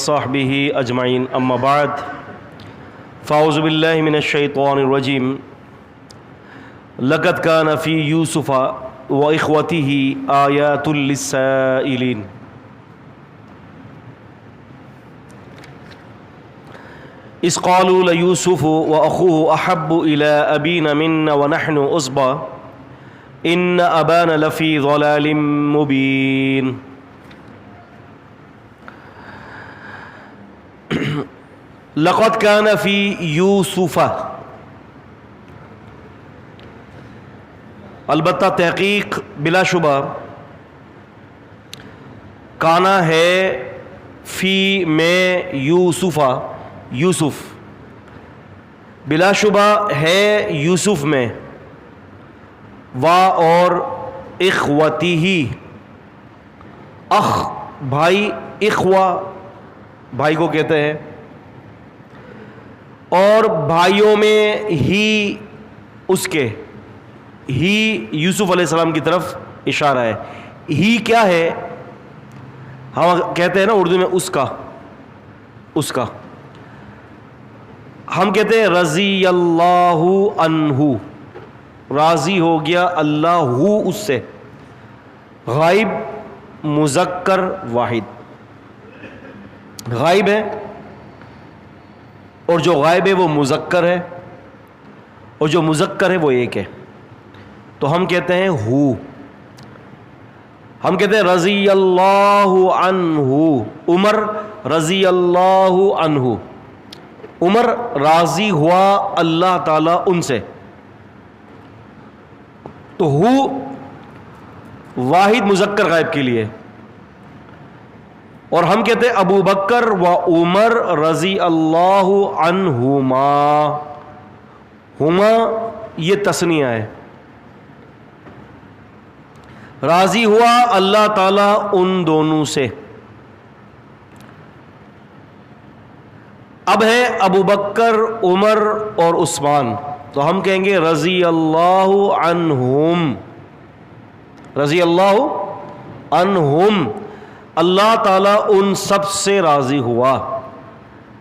صحبه اجمعین اما بعد فاعوذ باللہ من الشیطان الرجیم لقد کان فی یوسف واخوته آیات للسائلین اذ قالوا لیوسف واخوه احب الی ابینا منا ونحن عصبہ ان ابانا لفی ضلال مبین. لقد کان فی یوسف، البتہ تحقیق بلا شبہ کانا ہے فی میں یوسفہ، یوسف بلا شبہ ہے یوسف میں، وا اور اخوتی ہی، اخ بھائی، اخوہ بھائی کو کہتے ہیں، اور بھائیوں میں ہی اس کے، ہی یوسف علیہ السلام کی طرف اشارہ ہے. ہی کیا ہے؟ ہم کہتے ہیں نا اردو میں اس کا، اس کا ہم کہتے ہیں رضی اللہ عنہ، راضی ہو گیا اللہ اس سے. غائب مذکر واحد، غائب ہے اور جو غائب ہے وہ مذکر ہے، اور جو مذکر ہے وہ ایک ہے، تو ہم کہتے ہیں ہو. ہم کہتے ہیں رضی اللہ عنہ، عمر رضی اللہ عنہ، عمر راضی ہوا اللہ تعالی ان سے. تو ہو واحد مذکر غائب کے لیے. اور ہم کہتے ہیں ابو بکر و عمر رضی اللہ عنہما، ہما یہ تثنیہ ہے، راضی ہوا اللہ تعالی ان دونوں سے. اب ہے ابو بکر، عمر اور عثمان، تو ہم کہیں گے رضی اللہ عنہم، رضی اللہ عنہم، اللہ تعالیٰ ان سب سے راضی ہوا.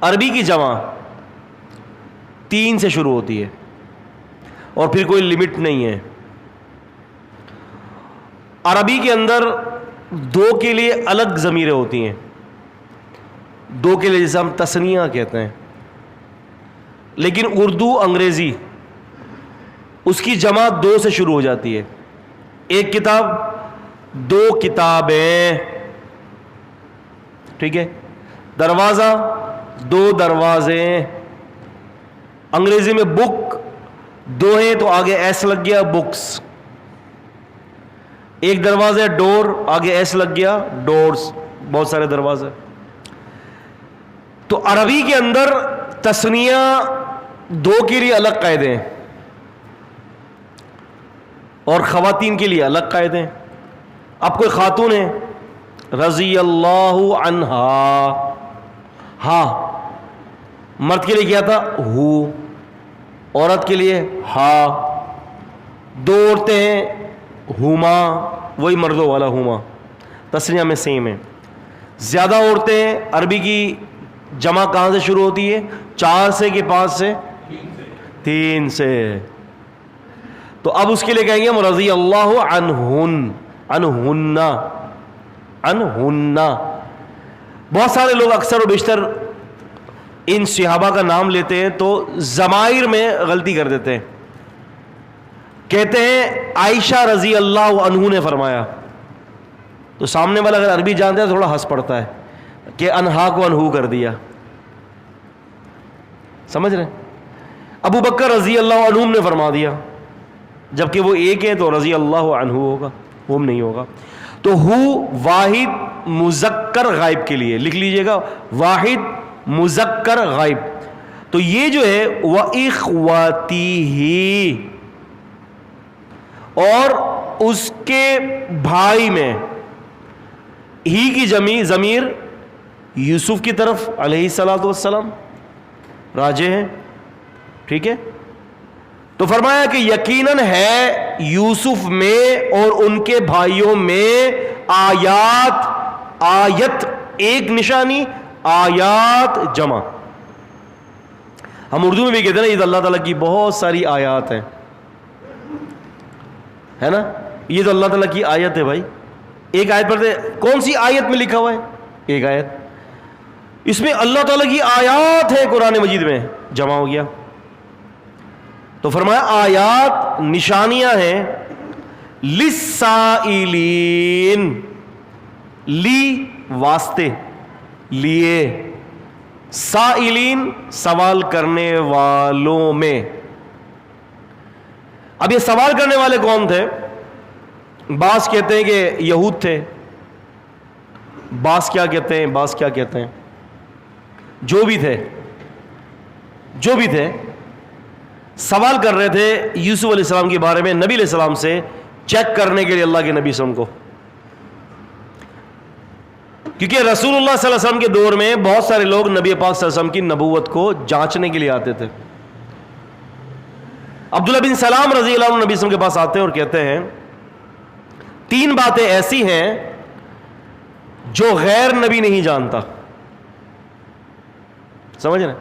عربی کی جمع 3 سے شروع ہوتی ہے اور پھر کوئی لمٹ نہیں ہے. عربی کے اندر 2 کے لیے الگ ضمیریں ہوتی ہیں، 2 کے لیے جیسے ہم تثنیہ کہتے ہیں، لیکن اردو انگریزی اس کی جمع 2 سے شروع ہو جاتی ہے. ایک کتاب، 2 کتابیں، ٹھیک ہے. دروازہ، 2 دروازے. انگریزی میں بک 2 ہیں تو آگے ایس لگ گیا بکس. ایک دروازہ ڈور، آگے ایس لگ گیا ڈورز، بہت سارے دروازے. تو عربی کے اندر تثنیہ 2 کے لیے الگ قاعدے ہیں اور خواتین کے لیے الگ قاعدے ہیں. اب کوئی خاتون ہے، رضی اللہ عنہا، ہاں، مرد کے لیے کیا تھا ہو، عورت کے لیے ہا. 2 عورتیں ہیں، ہما، وہی مردوں والا ہما، تثنیہ میں سیم ہے. زیادہ عورتیں ہیں، عربی کی جمع کہاں سے شروع ہوتی ہے؟ 4 سے کہ 5 سے؟ 3 سے. تو اب اس کے لیے کہیں گے ہم رضی اللہ عنہن، عنہن، عنہن. بہت سارے لوگ اکثر و بیشتر ان صحابہ کا نام لیتے ہیں تو ضمائر میں غلطی کر دیتے ہیں. کہتے ہیں عائشہ رضی اللہ عنہ نے فرمایا، تو سامنے والا اگر عربی جانتا ہے تو تھوڑا ہنس پڑتا ہے کہ انہا کو انہو کر دیا. سمجھ رہے ہیں؟ ابو بکر رضی اللہ عنہ نے فرما دیا، جبکہ وہ ایک ہے تو رضی اللہ عنہ ہوگا، ہم نہیں ہوگا. تو ہو واحد مذکر غائب کے لیے لکھ لیجئے گا، واحد مذکر غائب. تو یہ جو ہے وَإِخْوَتِهِ، اور اس کے بھائی میں، ہی کی ضمیر یوسف کی طرف علیہ الصلوۃ والسلام راجع ہے. ٹھیک ہے. تو فرمایا کہ یقیناً ہے یوسف میں اور ان کے بھائیوں میں آیات، آیت ایک نشانی، آیات جمع. ہم اردو میں بھی کہتے ہیں نا یہ تو اللہ تعالیٰ کی بہت ساری آیات ہیں, ہے نا, یہ تو اللہ تعالیٰ کی آیت ہے بھائی. ایک آیت پڑھتے, کون سی آیت میں لکھا ہوا ہے؟ ایک آیت. اس میں اللہ تعالیٰ کی آیات ہے قرآن مجید میں, جمع ہو گیا. تو فرمایا آیات نشانیاں ہیں للسائلین, لی واسطے, لیے, سائلین سوال کرنے والوں میں. اب یہ سوال کرنے والے کون تھے؟ بعض کہتے ہیں کہ یہود تھے, بعض کیا کہتے ہیں, جو بھی تھے سوال کر رہے تھے یوسف علیہ السلام کے بارے میں نبی علیہ السلام سے, چیک کرنے کے لیے اللہ کے نبی کو. کیونکہ رسول اللہ صلی اللہ علیہ وسلم کے دور میں بہت سارے لوگ نبی پاک صلی اللہ علیہ وسلم کی نبوت کو جانچنے کے لیے آتے تھے. عبداللہ بن سلام رضی اللہ عنہ نبی صلی اللہ علیہ وسلم کے پاس آتے ہیں اور کہتے ہیں 3 باتیں ایسی ہیں جو غیر نبی نہیں جانتا. سمجھ رہے ہیں؟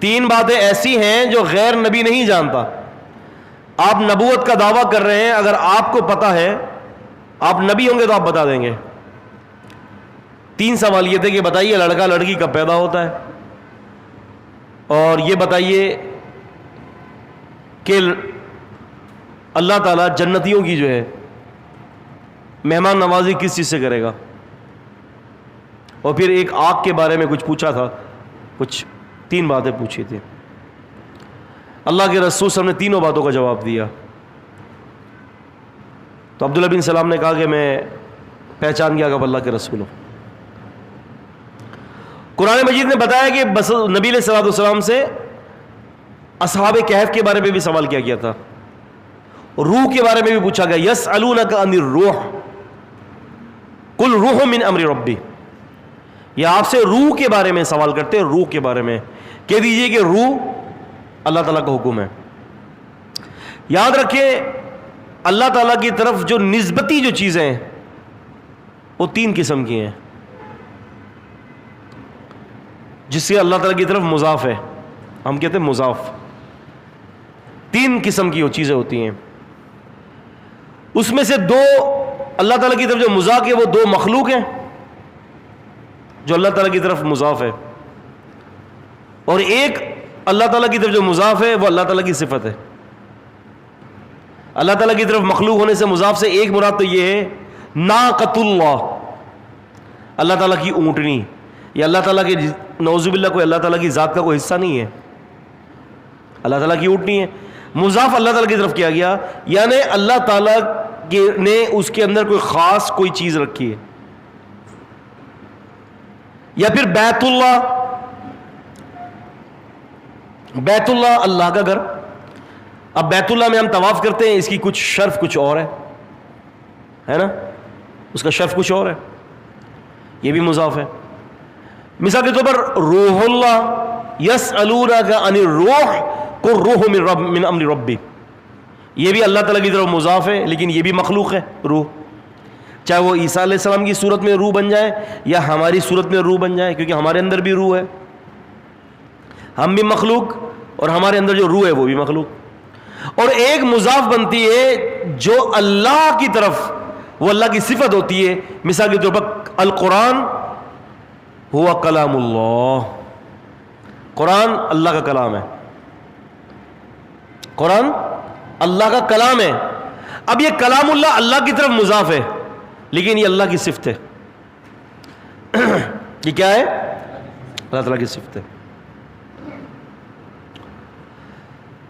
3 باتیں ایسی ہیں جو غیر نبی نہیں جانتا. آپ نبوت کا دعویٰ کر رہے ہیں, اگر آپ کو پتا ہے, آپ نبی ہوں گے تو آپ بتا دیں گے. 3 سوال یہ تھے کہ بتائیے لڑکا لڑکی کب پیدا ہوتا ہے, اور یہ بتائیے کہ اللہ تعالیٰ جنتیوں کی جو ہے مہمان نوازی کس چیز سے کرے گا. اور پھر ایک آگ کے بارے میں کچھ پوچھا تھا, کچھ 3 باتیں پوچھی تھی. اللہ کے رسول صلی اللہ علیہ وسلم نے تینوں باتوں کا جواب دیا. تو عبداللہ بن سلام نے کہا کہ میں پہچان گیا کہ اللہ کے رسول ہوں. قرآن مجید نے بتایا کہ بس نبی علیہ الصلوۃ والسلام سے اصحاب کہف کے بارے میں بھی سوال کیا گیا تھا, روح کے بارے میں بھی پوچھا گیا. یسألونک عن الروح قل روح من امر ربی, یہ آپ سے روح کے بارے میں سوال کرتے ہیں. روح کے بارے میں کہہ دیجئے کہ روح اللہ تعالیٰ کا حکم ہے. یاد رکھیں اللہ تعالیٰ کی طرف جو نسبتی جو چیزیں ہیں وہ 3 قسم کی ہیں, جس سے اللہ تعالیٰ کی طرف مضاف ہے, ہم کہتے ہیں مضاف. 3 قسم کی وہ چیزیں ہوتی ہیں. اس میں سے 2 اللہ تعالیٰ کی طرف جو مضاف ہے وہ 2 مخلوق ہیں جو اللہ تعالیٰ کی طرف مضاف ہے, اور ایک اللہ تعالیٰ کی طرف جو مضاف ہے وہ اللہ تعالیٰ کی صفت ہے. اللہ تعالیٰ کی طرف مخلوق ہونے سے مضاف سے ایک مراد تو یہ ہے ناقۃ اللہ, اللہ تعالیٰ کی اونٹنی. یہ اللہ تعالیٰ کی نعوذ باللہ کوئی اللہ تعالیٰ کی ذات کا کوئی حصہ نہیں ہے, اللہ تعالیٰ کی اونٹنی ہے. مضاف اللہ تعالیٰ کی طرف کیا گیا, یعنی اللہ تعالیٰ نے اس کے اندر کوئی خاص کوئی چیز رکھی ہے. یا پھر بیت اللہ اللہ کا گھر. اب بیت اللہ میں ہم طواف کرتے ہیں, اس کی کچھ شرف کچھ اور ہے نا, اس کا شرف کچھ اور ہے, یہ بھی مضاف ہے. مثال کے طور پر روح اللہ یسألونک عن الروح قل روح من امر ربی, یہ بھی اللہ تعالیٰ کی طرف مضاف ہے لیکن یہ بھی مخلوق ہے روح, چاہے وہ عیسیٰ علیہ السلام کی صورت میں روح بن جائے یا ہماری صورت میں روح بن جائے, کیونکہ ہمارے اندر بھی روح ہے, ہم بھی مخلوق اور ہمارے اندر جو روح ہے وہ بھی مخلوق. اور ایک مضاف بنتی ہے جو اللہ کی طرف, وہ اللہ کی صفت ہوتی ہے. مثال کے طور پر القرآن ہوا کلام اللہ, قرآن اللہ کا کلام ہے, قرآن اللہ کا کلام ہے. اب یہ کلام اللہ اللہ کی طرف مضاف ہے لیکن یہ اللہ کی صفت ہے. یہ کیا ہے؟ اللہ تعالیٰ کی صفت ہے.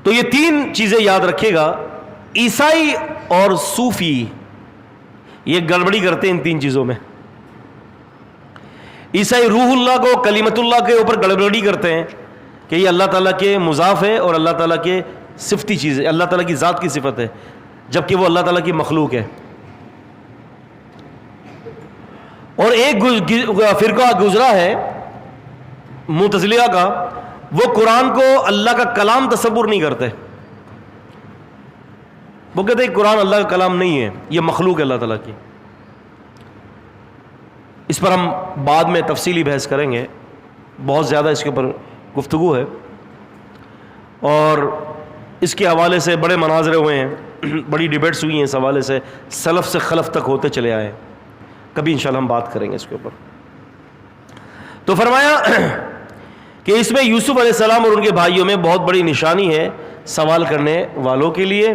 تو یہ 3 چیزیں یاد رکھے گا. عیسائی اور صوفی یہ گڑبڑی کرتے ہیں ان 3 چیزوں میں. عیسائی روح اللہ کو کلیمت اللہ کے اوپر گڑبڑی کرتے ہیں کہ یہ اللہ تعالیٰ کے مضاف ہے اور اللہ تعالیٰ کے صفتی چیز ہے, اللہ تعالیٰ کی ذات کی صفت ہے, جبکہ وہ اللہ تعالیٰ کی مخلوق ہے. اور ایک فرقہ گزرا ہے معتزلیہ کا, وہ قرآن کو اللہ کا کلام تصور نہیں کرتے. وہ کہتے ہیں قرآن اللہ کا کلام نہیں ہے, یہ مخلوق ہے اللہ تعالیٰ کی. اس پر ہم بعد میں تفصیلی بحث کریں گے، بہت زیادہ اس کے اوپر گفتگو ہے، اور اس کے حوالے سے بڑے مناظرے ہوئے ہیں، بڑی ڈیبیٹس ہوئی ہیں اس حوالے سے، سلف سے خلف تک ہوتے چلے آئے ہیں. کبھی انشاءاللہ ہم بات کریں گے اس کے اوپر. تو فرمایا کہ اس میں یوسف علیہ السلام اور ان کے بھائیوں میں بہت بڑی نشانی ہے سوال کرنے والوں کے لیے.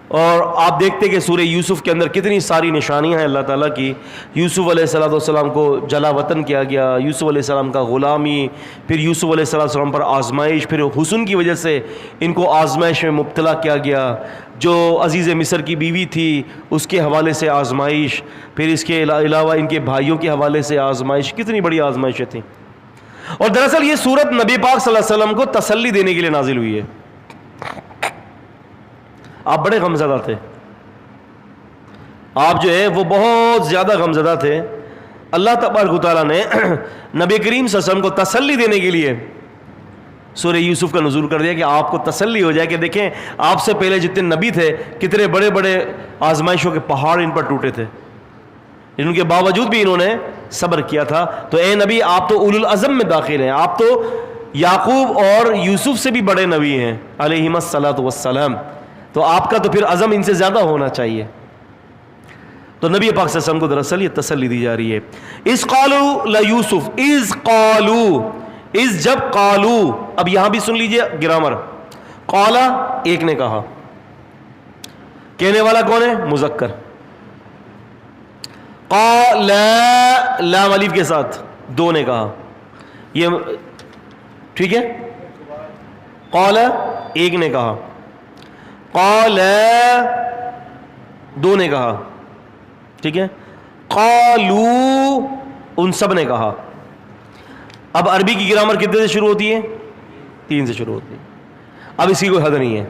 اور آپ دیکھتے ہیں کہ سورہ یوسف کے اندر کتنی ساری نشانیاں ہیں اللہ تعالیٰ کی. یوسف علیہ السلام کو جلا وطن کیا گیا، یوسف علیہ السلام کا غلامی، پھر یوسف علیہ السلام پر آزمائش، پھر حسن کی وجہ سے ان کو آزمائش میں مبتلا کیا گیا، جو عزیز مصر کی بیوی تھی اس کے حوالے سے آزمائش، پھر اس کے علاوہ ان کے بھائیوں کے حوالے سے آزمائش. کتنی بڑی آزمائشیں تھیں. اور دراصل یہ صورت نبی پاک صلی اللہ علیہ وسلم کو تسلی دینے کے لیے نازل ہوئی ہے. آپ بڑے غمزدہ تھے، آپ جو ہے وہ بہت زیادہ غمزدہ تھے. اللہ تبارک و تعالیٰ نے نبی کریم صلی اللہ علیہ وسلم کو تسلی دینے کے لیے سورہ یوسف کا نزول کر دیا کہ آپ کو تسلی ہو جائے کہ دیکھیں آپ سے پہلے جتنے نبی تھے کتنے بڑے بڑے آزمائشوں کے پہاڑ ان پر ٹوٹے تھے، ان کے باوجود بھی انہوں نے صبر کیا تھا. تو اے نبی آپ تو اولو العزم میں داخل ہیں، آپ تو یعقوب اور یوسف سے بھی بڑے نبی ہیں علیہم الصلاۃ والسلام، تو آپ کا تو پھر عزم ان سے زیادہ ہونا چاہیے. تو نبی پاک صلی اللہ علیہ وسلم کو دراصل یہ تسلی دی جا رہی ہے. اذ قالوا لیوسف، اذ قالوا، اذ جب، قالوا. اب یہاں بھی سن لیجئے گرامر. قالا ایک نے کہا، کہنے والا کون ہے؟ مذکر. قالا لام الف کے ساتھ دو نے کہا، یہ ٹھیک ہے. قالا ایک نے کہا، قال دو نے کہا، ٹھیک ہے. قالو ان سب نے کہا. اب عربی کی گرامر کتنے سے شروع ہوتی ہے؟ 3 سے شروع ہوتی ہے. اب اس کی کوئی حد نہیں ہے،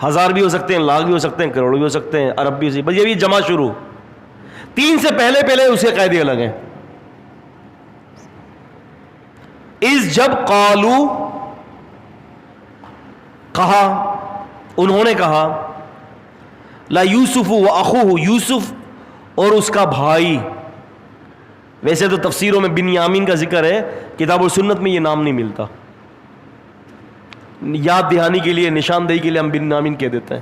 1000 بھی ہو سکتے ہیں، لاکھ بھی ہو سکتے ہیں، کروڑ بھی ہو سکتے ہیں، عرب بھی ہو سکتے ہیں، بس یہ بھی جمع شروع. 3 سے پہلے اس کے قاعدے الگ ہیں. اس جب قالو کہا، انہوں نے کہا، لا یوسف و اخوہ، یوسف اور اس کا بھائی. ویسے تو تفسیروں میں بنیامین کا ذکر ہے، کتاب و سنت میں یہ نام نہیں ملتا. یاد دہانی کے لیے، نشاندہی کے لیے ہم بنیامین کہہ دیتے ہیں،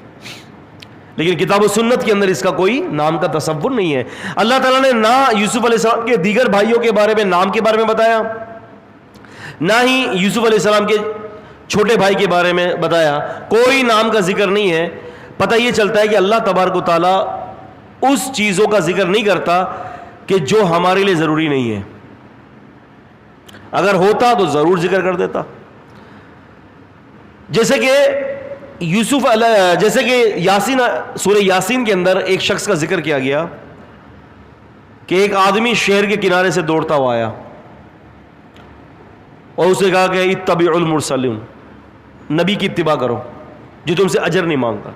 لیکن کتاب و سنت کے اندر اس کا کوئی نام کا تصور نہیں ہے. اللہ تعالیٰ نے نہ یوسف علیہ السلام کے دیگر بھائیوں کے بارے میں نام کے بارے میں بتایا، نہ ہی یوسف علیہ السلام کے چھوٹے بھائی کے بارے میں بتایا. کوئی نام کا ذکر نہیں ہے. پتہ یہ چلتا ہے کہ اللہ تبارک و تعالیٰ اس چیزوں کا ذکر نہیں کرتا کہ جو ہمارے لیے ضروری نہیں ہے. اگر ہوتا تو ضرور ذکر کر دیتا. جیسے کہ یاسین، سورہ یاسین کے اندر ایک شخص کا ذکر کیا گیا کہ ایک آدمی شہر کے کنارے سے دوڑتا ہوا آیا اور اسے کہا کہ اتبعوا المرسلین، نبی کی اتباع کرو جو تم سے اجر نہیں مانگتا.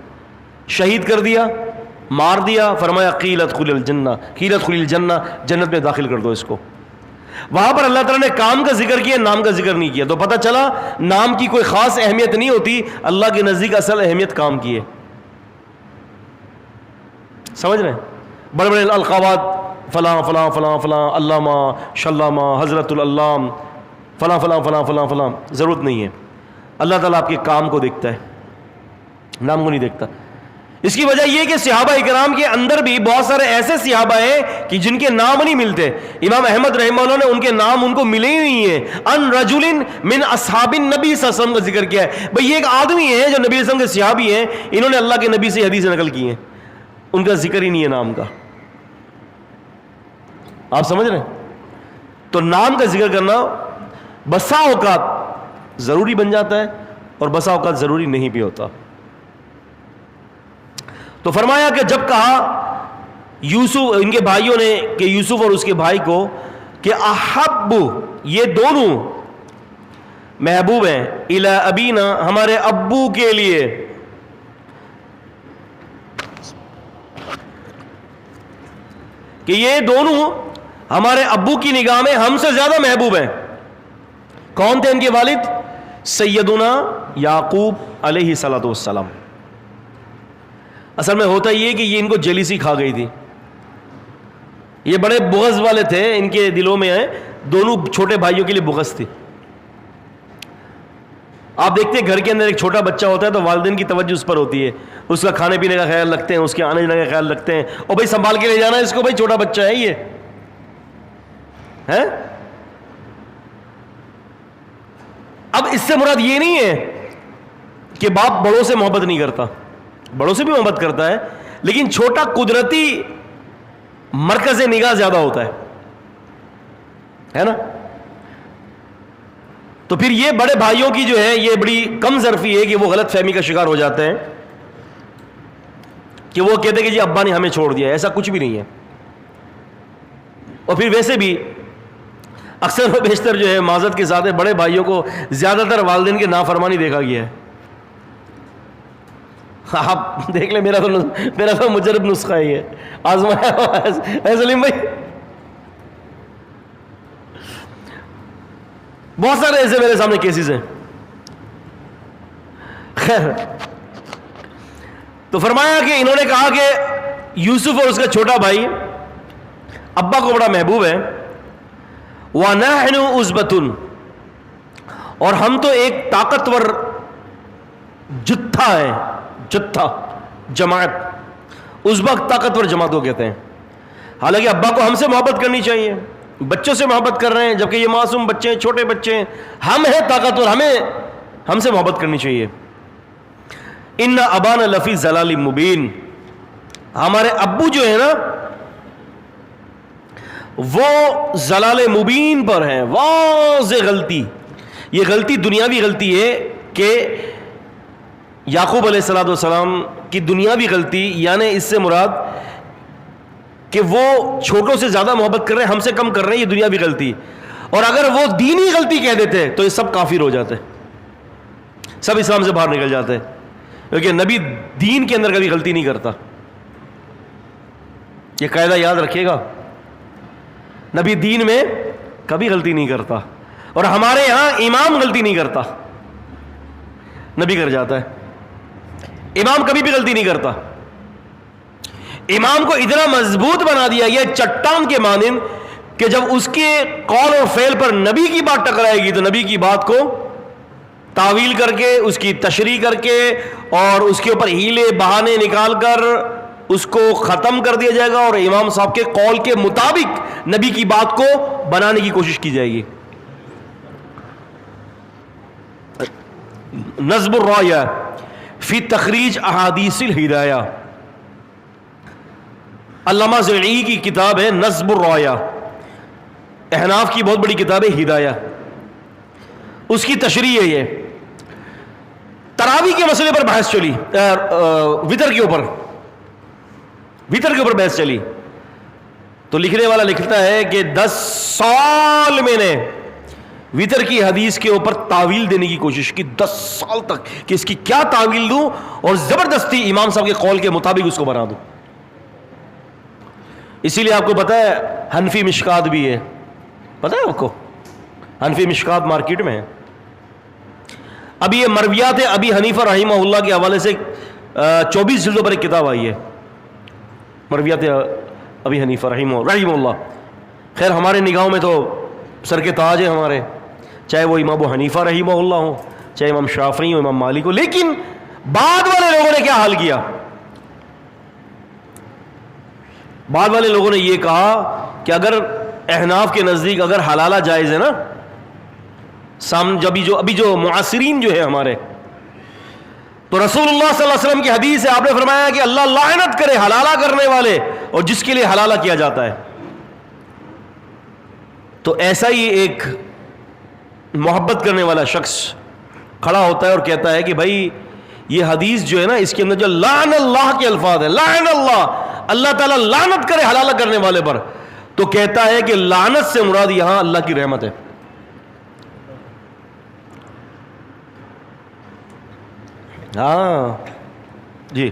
شہید کر دیا، مار دیا، فرمایا قیل ادخل الجنہ، قیل ادخل الجنہ، جنت میں داخل کر دو اس کو. وہاں پر اللہ تعالیٰ نے کام کا ذکر کیا، نام کا ذکر نہیں کیا. تو پتہ چلا نام کی کوئی خاص اہمیت نہیں ہوتی، اللہ کے نزدیک اصل اہمیت کام کی ہے. سمجھ رہے ہیں؟ بڑے بڑے القابات، فلاں فلاں فلاں فلاں، علامہ، شلامہ، حضرت العلام، فلاں فلاں فلاں فلاں فلاں، ضرورت نہیں ہے. اللہ تعالیٰ آپ کے کام کو دیکھتا ہے، نام کو نہیں دیکھتا. اس کی وجہ یہ کہ صحابہ اکرام کے اندر بھی بہت سارے ایسے صحابہ ہیں کہ جن کے نام نہیں ملتے. امام احمد رحمہ اللہ نے ان کے نام ان کو ملے ہی نہیں ہیں. ان رجل من اصحاب النبی صلی اللہ علیہ وسلم کا ذکر کیا ہے. بھئی یہ ایک آدمی ہے جو نبی صلی اللہ علیہ وسلم کے صحابی ہیں، انہوں نے اللہ کے نبی سے حدیث نقل کی ہیں، ان کا ذکر ہی نہیں ہے نام کا. آپ سمجھ رہے ہیں؟ تو نام کا ذکر کرنا بسا اوقات ضروری بن جاتا ہے اور بسا اوقات ضروری نہیں بھی ہوتا. تو فرمایا کہ جب کہا یوسف، ان کے بھائیوں نے کہ یوسف اور اس کے بھائی کو کہ احب، یہ دونوں محبوب ہیں، الی ابینا، ہمارے ابو کے لیے، کہ یہ دونوں ہمارے ابو کی نگاہ میں ہم سے زیادہ محبوب ہیں. کون تھے ان کے والد؟ سیدنا یعقوب علیہ الصلوۃ والسلام. اصل میں ہوتا یہ کہ یہ ان کو جیلیسی کھا گئی تھی. یہ بڑے بغض والے تھے، ان کے دلوں میں ہے دونوں چھوٹے بھائیوں کے لیے بغض تھی. آپ دیکھتے ہیں گھر کے اندر ایک چھوٹا بچہ ہوتا ہے تو والدین کی توجہ اس پر ہوتی ہے، اس کا کھانے پینے کا خیال رکھتے ہیں، اس کے آنے جانے کا خیال رکھتے ہیں، اور بھائی سنبھال کے لے جانا ہے اس کو، بھائی چھوٹا بچہ ہے یہ ہے. اب اس سے مراد یہ نہیں ہے کہ باپ بڑوں سے محبت نہیں کرتا، بڑوں سے بھی محبت کرتا ہے، لیکن چھوٹا قدرتی مرکز نگاہ زیادہ ہوتا ہے نا. تو پھر یہ بڑے بھائیوں کی جو ہے یہ بڑی کم ظرفی ہے کہ وہ غلط فہمی کا شکار ہو جاتے ہیں کہ وہ کہتے ہیں کہ جی ابا نے ہمیں چھوڑ دیا. ایسا کچھ بھی نہیں ہے. اور پھر ویسے بھی اکثر و بیشتر جو ہے معذرت کے ساتھ بڑے بھائیوں کو زیادہ تر والدین کے نافرمانی دیکھا گیا ہے. آپ دیکھ لیں، میرا تو مجرب نسخہ ہی ہے، آزمایا سلیم بھائی. بہت سارے ایسے میرے سامنے کیسز ہیں. خیر، تو فرمایا کہ انہوں نے کہا کہ یوسف اور اس کا چھوٹا بھائی ابا کو بڑا محبوب ہے. وَنَحْنُ عُصْبَةٌ، اور ہم تو ایک طاقتور جتھا ہے، جتھا جماعت، عصبہ طاقتور جماعت کو کہتے ہیں. حالانکہ ابا کو ہم سے محبت کرنی چاہیے، بچوں سے محبت کر رہے ہیں جبکہ یہ معصوم بچے ہیں، چھوٹے بچے ہیں. ہم ہیں طاقتور، ہم سے محبت کرنی چاہیے. ان ابانا لفی ضلال مبین، ہمارے ابو جو ہے نا وہ ضلال مبین پر ہیں، واضح غلطی. یہ غلطی دنیاوی غلطی ہے کہ یعقوب علیہ السلام کی دنیاوی غلطی، یعنی اس سے مراد کہ وہ چھوٹوں سے زیادہ محبت کر رہے ہیں، ہم سے کم کر رہے ہیں، یہ دنیاوی غلطی. اور اگر وہ دینی غلطی کہہ دیتے تو یہ سب کافر ہو جاتے، سب اسلام سے باہر نکل جاتے، کیونکہ نبی دین کے اندر کبھی غلطی نہیں کرتا. یہ قاعدہ یاد رکھیے گا، نبی دین میں کبھی غلطی نہیں کرتا. اور ہمارے یہاں امام غلطی نہیں کرتا، نبی کر جاتا ہے. امام کبھی بھی غلطی نہیں کرتا. امام کو اتنا مضبوط بنا دیا گیا چٹان کے مانند کہ جب اس کے قول اور فعل پر نبی کی بات ٹکرائے گی تو نبی کی بات کو تعویل کر کے، اس کی تشریح کر کے اور اس کے اوپر ہیلے بہانے نکال کر اس کو ختم کر دیا جائے گا، اور امام صاحب کے قول کے مطابق نبی کی بات کو بنانے کی کوشش کی جائے گی. نظم الرایہ فی تخریج احادیث الہدایہ، علامہ زرعی کی کتاب ہے نظم الرایہ، احناف کی بہت بڑی کتاب ہے ہدایہ. اس کی تشریح ہے. یہ تراویح کے مسئلے پر بحث چلی، وتر کے اوپر بحث چلی، تو لکھنے والا لکھتا ہے کہ 10 سال میں نے وتر کی حدیث کے اوپر تعویل دینے کی کوشش کی، 10 سال تک، کہ اس کی کیا تعویل دوں اور زبردستی امام صاحب کے قول کے مطابق اس کو بنا دوں. اسی لیے آپ کو پتا ہے حنفی مشکات بھی ہے، پتا ہے آپ کو حنفی مشکات مارکیٹ میں ہے. ابھی یہ مرویات ابی حنیفہ رحمہ اللہ کے حوالے سے 24 جلدوں پر ایک کتاب آئی ہے، مرویات ابی حنیفہ رحمہ اللہ. خیر ہمارے نگاہوں میں تو سر کے تاج ہیں ہمارے، چاہے وہ امام ابو حنیفہ رحمہ اللہ ہو، چاہے امام شافعی ہو، امام مالک ہو. لیکن بعد والے لوگوں نے کیا حال کیا؟ بعد والے لوگوں نے یہ کہا کہ اگر احناف کے نزدیک اگر حلالہ جائز ہے نا، سامنے ابھی جو معاصرین جو ہے ہمارے، تو رسول اللہ صلی اللہ علیہ وسلم کی حدیث ہے، آپ نے فرمایا کہ اللہ لعنت کرے حلالہ کرنے والے اور جس کے لیے حلالہ کیا جاتا ہے. تو ایسا ہی ایک محبت کرنے والا شخص کھڑا ہوتا ہے اور کہتا ہے کہ بھائی یہ حدیث جو ہے نا اس کے اندر جو لعن اللہ کے الفاظ ہیں، لعن اللہ تعالیٰ لعنت کرے حلالہ کرنے والے پر، تو کہتا ہے کہ لعنت سے مراد یہاں اللہ کی رحمت ہے. ہاں جی،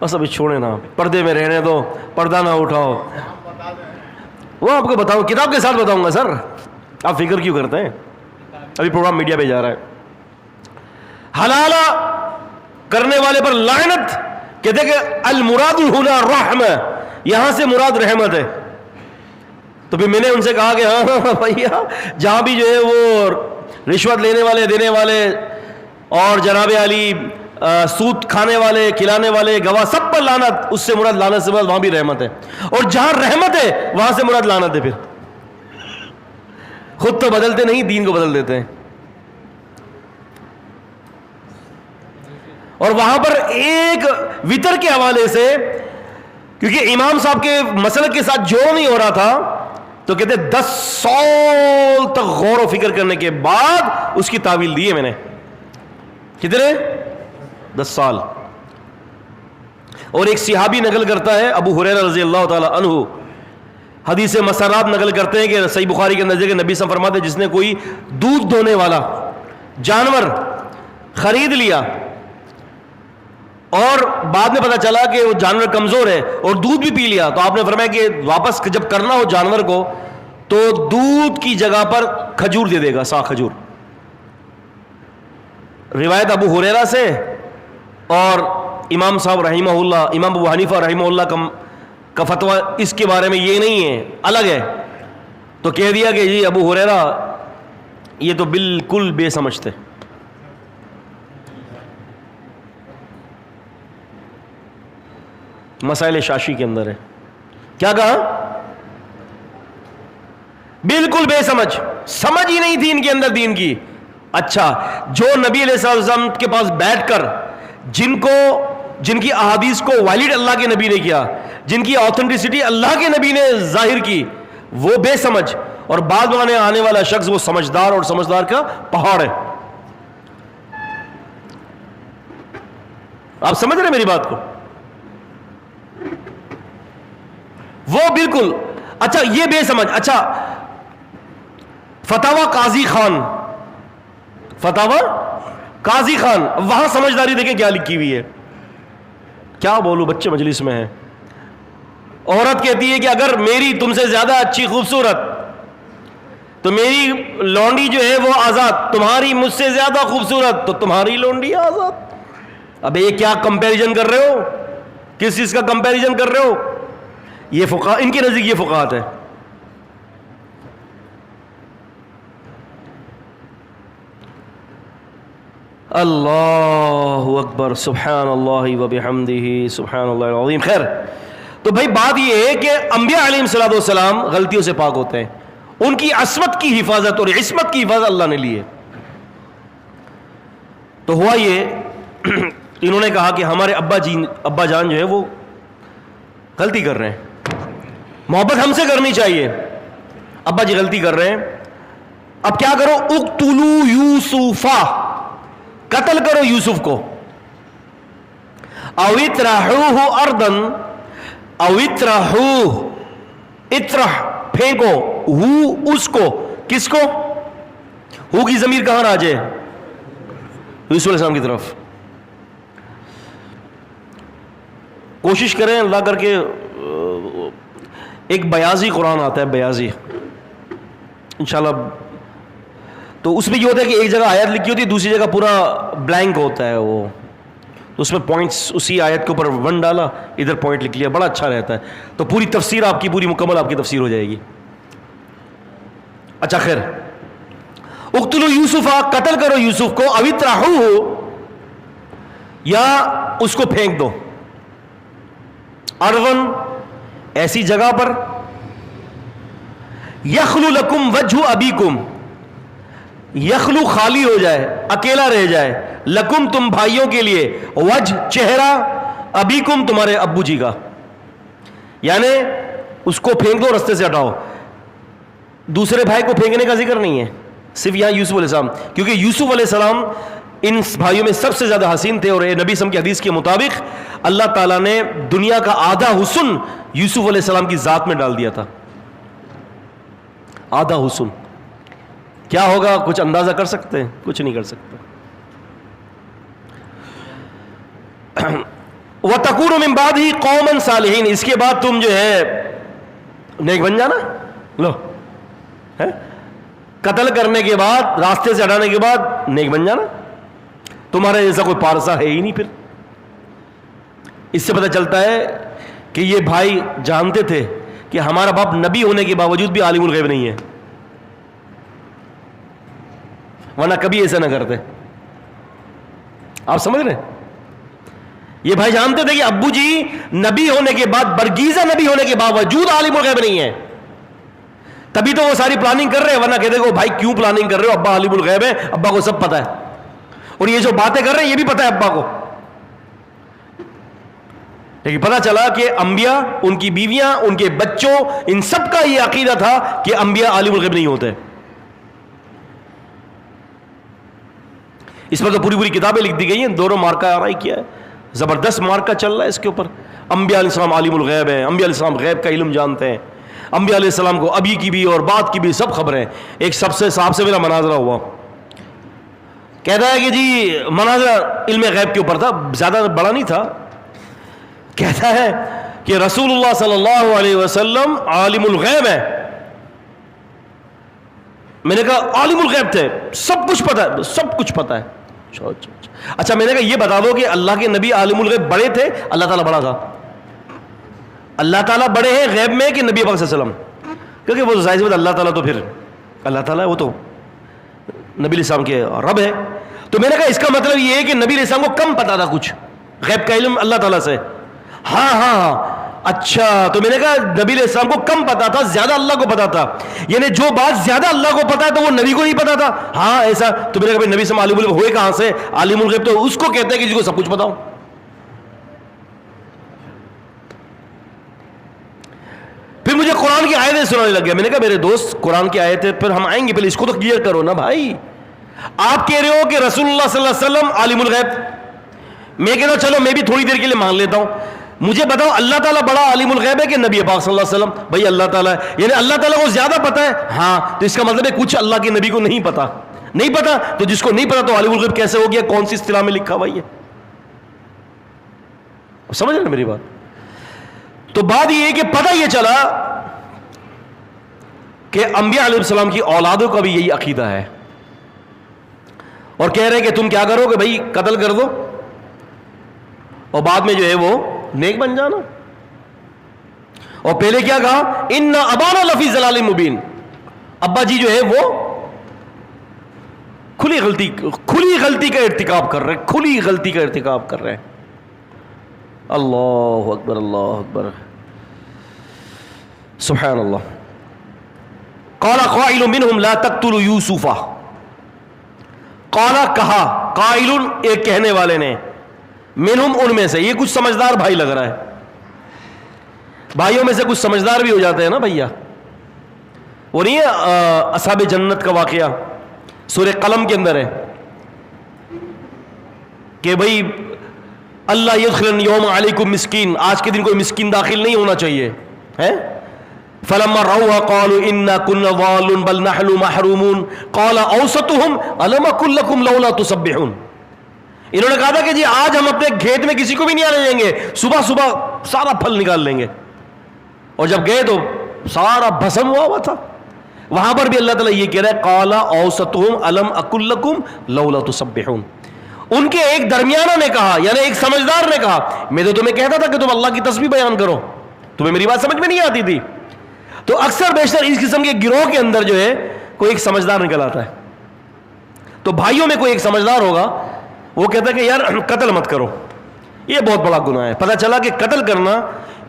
بس ابھی چھوڑے نا، پردے میں رہنے دو، پردہ نہ اٹھاؤ. وہ آپ کو بتاؤں، کتاب کے ساتھ بتاؤں گا سر، آپ فکر کیوں کرتے ہیں؟ ابھی پروگرام میڈیا پہ جا رہا ہے. حلالہ کرنے والے پر لعنت، کہتے کہ المراد ہنا رحمہ، یہاں سے مراد رحمت ہے. تو پھر میں نے ان سے کہا کہ ہاں بھیا جہاں بھی جو ہے وہ رشوت لینے والے دینے والے اور جناب علی سود کھانے والے کھلانے والے گواہ سب پر لعنت, اس سے مراد لعنت سے مراد وہاں بھی رحمت ہے. اور جہاں رحمت ہے وہاں سے مراد لعنت ہے. پھر خود تو بدلتے نہیں, دین کو بدل دیتے ہیں. اور وہاں پر ایک وطر کے حوالے سے, کیونکہ امام صاحب کے مسلک کے ساتھ جوڑ نہیں ہو رہا تھا, تو کہتے 10 سال تک غور و فکر کرنے کے بعد اس کی تعویل دی ہے میں نے. کتنے؟ 10 سال. اور ایک صحابی نقل کرتا ہے, ابو ہریرہ رضی اللہ تعالی عنہ, حدیث مسرات نقل کرتے ہیں کہ صحیح بخاری کے اندر کہ نبی صلی اللہ علیہ وسلم فرماتے ہیں جس نے کوئی دودھ دھونے والا جانور خرید لیا اور بعد میں پتا چلا کہ وہ جانور کمزور ہے اور دودھ بھی پی لیا, تو آپ نے فرمایا کہ واپس جب کرنا ہو جانور کو تو دودھ کی جگہ پر کھجور دے دے گا, سا کھجور. روایت ابو ہریرہ سے, اور امام صاحب رحمہ اللہ, امام ابو حنیفہ رحمہ اللہ کا فتویٰ اس کے بارے میں یہ نہیں ہے, الگ ہے. تو کہہ دیا کہ جی ابو ہریرہ یہ تو بالکل بے سمجھ تھے. مسائل شاشی کے اندر ہے. کیا کہا؟ بالکل بے سمجھ, سمجھ ہی نہیں تھی ان کے اندر دین کی. اچھا, جو نبی علیہ السلام کے پاس بیٹھ کر جن کی احادیث کو ویلڈ اللہ کے نبی نے کیا, جن کی آتھینٹسٹی اللہ کے نبی نے ظاہر کی, وہ بے سمجھ, اور بعد میں آنے والا شخص وہ سمجھدار, اور سمجھدار کا پہاڑ ہے. آپ سمجھ رہے ہیں میری بات کو؟ وہ بالکل. اچھا یہ بے سمجھ. اچھا فتاوی قاضی خان, فتاوی قاضی خان, وہاں سمجھداری دیکھیں کیا لکھی ہوئی ہے. کیا بولوں, بچے مجلس میں ہیں. عورت کہتی ہے کہ اگر میری تم سے زیادہ اچھی خوبصورت تو میری لونڈی جو ہے وہ آزاد, تمہاری مجھ سے زیادہ خوبصورت تو تمہاری لونڈی آزاد. اب یہ کیا کمپیریزن کر رہے ہو, کس چیز کا کمپیریزن کر رہے ہو؟ یہ فقہ, ان کے نزدیک یہ فقاہت ہے. اللہ اکبر, سبحان اللہ وبحمدہ سبحان اللہ العظیم. خیر, تو بھائی بات یہ ہے کہ انبیاء علیہ الصلوۃ والسلام غلطیوں سے پاک ہوتے ہیں, ان کی عصمت کی حفاظت اور عصمت کی حفاظت اللہ نے لی ہے. تو ہوا یہ, انہوں نے کہا کہ ہمارے ابا جان جو ہے وہ غلطی کر رہے ہیں, محبت ہم سے کرنی چاہیے, ابا جی غلطی کر رہے ہیں, اب کیا کرو؟ اقتلوا یوسفا, قتل کرو یوسف کو, او اطرحوہ ارضا, او اطرحوہ, اطرح پھینکو, ہو اس کو, کس کو؟ ہو کی ضمیر کہاں راجع ہے؟ یوسف علیہ السلام کی طرف. کوشش کریں اللہ کر کے, ایک بیاضی قرآن آتا ہے, بیاضی انشاءاللہ, تو اس میں یہ ہوتا ہے کہ ایک جگہ آیت لکھی ہوتی ہے, دوسری جگہ پورا بلینک ہوتا ہے وہ, تو اس میں پوائنٹس اسی آیت کے اوپر 1 ڈالا, ادھر پوائنٹ لکھ لیا, بڑا اچھا رہتا ہے. تو پوری تفسیر آپ کی, پوری مکمل آپ کی تفسیر ہو جائے گی. اچھا خیر, اقتلوا یوسفا, قتل کرو یوسف کو, او اطرحوہ, یا اس کو پھینک دو, ارضن, ایسی جگہ پر, یخلو لکم وجہ ابیکم, یخلو خالی ہو جائے, اکیلا رہ جائے, لکم تم بھائیوں کے لیے, وجہ چہرہ, ابیکم تمہارے ابو جی کا. یعنی اس کو پھینک دو, رستے سے ہٹاؤ. دوسرے بھائی کو پھینکنے کا ذکر نہیں ہے, صرف یہاں یوسف علیہ السلام, کیونکہ یوسف علیہ السلام ان بھائیوں میں سب سے زیادہ حسین تھے, اور نبی صلی اللہ علیہ وسلم کی حدیث کے مطابق اللہ تعالیٰ نے دنیا کا آدھا حسن یوسف علیہ السلام کی ذات میں ڈال دیا تھا. آدھا حسن کیا ہوگا, کچھ اندازہ کر سکتے ہیں؟ کچھ نہیں کر سکتے. وَتَكُونُ مِن بَعْدِهِ قَوْمًا صَالِحِينَ, اس کے بعد تم جو ہے نیک بن جانا. لو قتل کرنے کے بعد, راستے سے ہٹانے کے بعد نیک بن جانا, تمہارے جیسا کوئی پارسا ہے ہی نہیں. پھر اس سے پتہ چلتا ہے کہ یہ بھائی جانتے تھے کہ ہمارا باپ نبی ہونے کے باوجود بھی عالم الغیب نہیں ہے، ورنہ کبھی ایسا نہ کرتے. آپ سمجھ رہے ہیں؟ یہ بھائی جانتے تھے کہ ابو جی نبی ہونے کے بعد، برگیزہ نبی ہونے کے باوجود عالم الغیب نہیں ہے، تبھی تو وہ ساری پلاننگ کر رہے ہیں. ورنہ کہتے کہ بھائی کیوں پلاننگ کر رہے ہو، ابا عالم الغیب ہے، ابا کو سب پتا ہے، اور یہ جو باتیں کر رہے ہیں یہ بھی پتا ہے ابا کو. لیکن پتا چلا کہ انبیاء، ان کی بیویاں، ان کے بچوں، ان سب کا یہ عقیدہ تھا کہ انبیاء عالم الغیب نہیں ہوتے. اس پر تو پوری پوری کتابیں لکھ دی گئی ہیں، دونوں مارکا آرائی کیا ہے، زبردست مارکا چل رہا ہے اس کے اوپر. انبیاء علیہ السلام عالم الغیب ہیں، انبیاء علیہ السلام غیب کا علم جانتے ہیں، انبیاء علیہ السلام کو ابھی کی بھی اور بعد کی بھی سب خبریں. ایک صاحب سے میرا مناظرہ ہوا، کہتا ہے کہ جی مناظرہ علم غیب کے اوپر تھا، زیادہ بڑا نہیں تھا. کہتا ہے کہ رسول اللہ صلی اللہ علیہ وسلم عالم الغیب ہے. میں نے کہا عالم الغیب تھے، سب کچھ پتا ہے، سب کچھ پتا ہے. اچھا میں نے کہا یہ بتا دو کہ اللہ کے نبی عالم الغیب بڑے تھے، اللہ تعالیٰ بڑا تھا؟ اللہ تعالیٰ بڑے ہیں غیب میں کہ نبی پاک صلی اللہ علیہ وسلم؟ کیونکہ وہ ظاہر بات اللہ تعالیٰ تو پھر اللہ تعالیٰ وہ تو نبی علیہ السلام کے رب ہے. تو میں نے کہا اس کا مطلب یہ ہے کہ نبی علیہ السلام کو کم پتا تھا کچھ غیب کا علم اللہ تعالیٰ سے. ہاں اچھا. تو میں نے کہا نبی علیہ السلام کو کم پتا تھا، زیادہ اللہ کو پتا تھا. یعنی جو بات زیادہ اللہ کو پتا ہے تو وہ نبی کو نہیں پتا تھا. ہاں ایسا. تو میں نے کہا نبی صلی اللہ علیہ وسلم عالم الغیب ہوئے کہاں سے؟ عالم الغیب تو اس کو کہتے ہیں کہ جس کو سب کچھ پتا ہو. پھر مجھے قرآن کی آیتیں سنانے لگ گیا. میں نے کہا میرے دوست قرآن کی آیتیں پھر ہم آئیں گے، پہلے اس کو تو کلیئر کرو نا بھائی. آپ کہہ رہے ہو کہ رسول اللہ صلی اللہ علیہ وسلم عالم الغیب، میں کہتا ہوں چلو میں بھی تھوڑی دیر کے لیے مان لیتا ہوں. مجھے بتاؤ اللہ تعالیٰ بڑا عالم الغیب ہے کہ نبی پاک صلی اللہ علیہ وسلم؟ بھائی اللہ تعالیٰ ہے، یعنی اللہ تعالیٰ کو زیادہ پتا ہے. ہاں تو اس کا مطلب ہے کچھ اللہ کے نبی کو نہیں پتا. نہیں پتا تو جس کو نہیں پتا تو عالم الغیب کیسے ہو گیا؟ کون سی اصطلاح میں لکھا ہوا ہے؟ سمجھ رہے نا میری بات؟ تو بات یہ ہے کہ پتہ یہ چلا کہ انبیاء علیہ السلام کی اولادوں کا بھی یہی عقیدہ ہے، اور کہہ رہے ہیں کہ تم کیا کرو کہ بھائی قتل کر دو اور بعد میں جو ہے وہ نیک بن جانا. اور پہلے کیا کہا؟ ان ابانا لفی ضلال مبین. ابا جی جو ہے وہ کھلی غلطی کا ارتکاب کر رہے ہیں، کھلی غلطی کا ارتکاب کر رہے ہیں. اللہ اکبر، اللہ اکبر، سبحان اللہ. قال قائل منهم لا تقتلوا یوسف. قال کہا، قائل ایک کہنے والے نے، منہم ان میں سے. یہ کچھ سمجھدار بھائی لگ رہا ہے. بھائیوں میں سے کچھ سمجھدار بھی ہو جاتے ہیں نا بھیا. وہ نہیں ہے اصحاب جنت کا واقعہ سورہ قلم کے اندر ہے کہ بھائی اللہ یدخلن یوم علیکم مسکین، آج کے دن کوئی مسکین داخل نہیں ہونا چاہیے ہے. فلما رأوها قالوا إنا كنا ضالون بل نحن محرومون قال أوسطهم ألم أقل لكم لولا تسبحون. انہوں نے کہا تھا کہ جی آج ہم اپنے کھیت میں کسی کو بھی نہیں آنے دیں گے، صبح صبح سارا پھل نکال لیں گے. اور جب گئے تو سارا بھسم ہوا تھا. وہاں پر بھی اللہ تعالیٰ یہ کہہ رہا ہے قال اوسطهم الم اقل لكم لولا تسبحون. ان کے ایک درمیانہ نے کہا، یعنی ایک سمجھدار نے کہا میں تو تمہیں کہتا تھا کہ تم اللہ کی تسبیح بیان کرو، تمہیں میری بات سمجھ میں نہیں آتی تھی. تو اکثر بیشتر اس قسم کے گروہ کے اندر جو ہے کوئی ایک سمجھدار نکل آتا ہے. تو بھائیوں میں کوئی ایک سمجھدار ہوگا، وہ کہتا ہے کہ یار قتل مت کرو، یہ بہت بڑا گناہ ہے. پتہ چلا کہ قتل کرنا